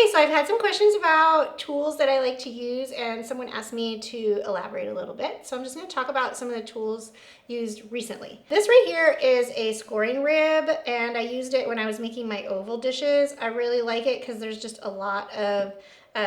Okay, so I've had some questions about tools that I like to use, and someone asked me to elaborate a little bit. So I'm just going to talk about some of the tools used recently. This right here is a scoring rib, and I used it when I was making my oval dishes. I really like it because there's just a lot of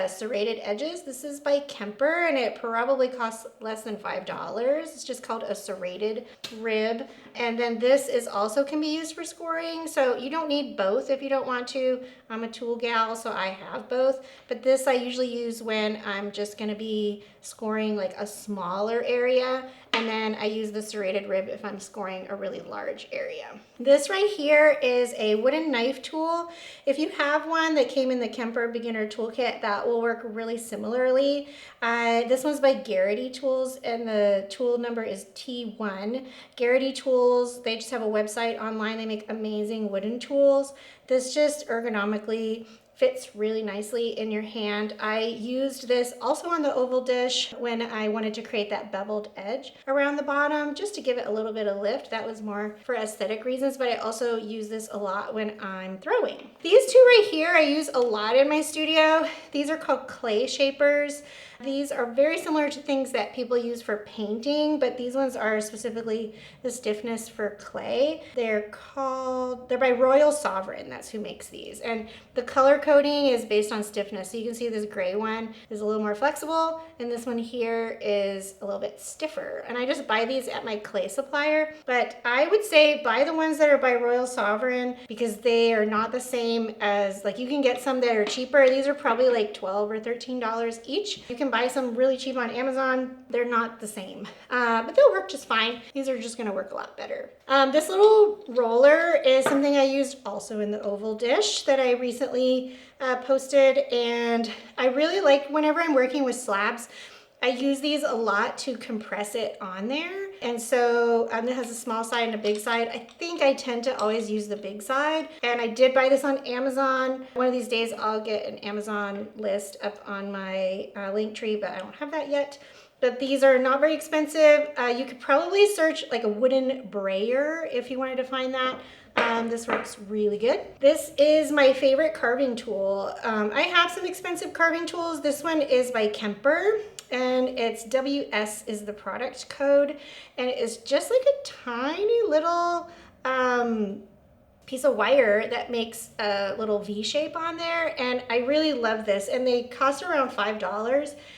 serrated edges. This is by Kemper, and it probably costs less than $5. It's just called a serrated rib. And then this is also can be used for scoring, so you don't need both if you don't want to. I'm a tool gal, so I have both, but this I usually use when I'm just gonna be scoring like a smaller area, and then I use the serrated rib if I'm scoring a really large area. This right here is a wooden knife tool. If you have one that came in the Kemper beginner toolkit, that will work really similarly. This one's by Garrity Tools, and the tool number is T1. Garrity Tools, they just have a website online. They make amazing wooden tools. This just ergonomically fits really nicely in your hand. I used this also on the oval dish when I wanted to create that beveled edge around the bottom just to give it a little bit of lift. That was more for aesthetic reasons, but I also use this a lot when I'm throwing. These two right here I use a lot in my studio. These are called clay shapers. These are very similar to things that people use for painting, but these ones are specifically the stiffness for clay. They're by Royal Sovereign, that's who makes these. And the color coding is based on stiffness. So you can see this gray one is a little more flexible, and this one here is a little bit stiffer. And I just buy these at my clay supplier, but I would say buy the ones that are by Royal Sovereign because they are not the same as, like, you can get some that are cheaper. These are probably like $12 or $13 each. You can buy some really cheap on Amazon. They're not the same, but they'll work just fine. These are just gonna work a lot better. This little roller is something I used also in the oval dish that I recently posted, and I really like whenever I'm working with slabs, I use these a lot to compress it on there. And so it has a small side and a big side. I think I tend to always use the big side. And I did buy this on Amazon. One of these days I'll get an Amazon list up on my link tree, but I don't have that yet. But these are not very expensive. You could probably search like a wooden brayer if you wanted to find that. This works really good. This is my favorite carving tool. I have some expensive carving tools. This one is by Kemper, and it's WS is the product code, and it is just like a tiny little piece of wire that makes a little V shape on there, and I really love this, and they cost around $5.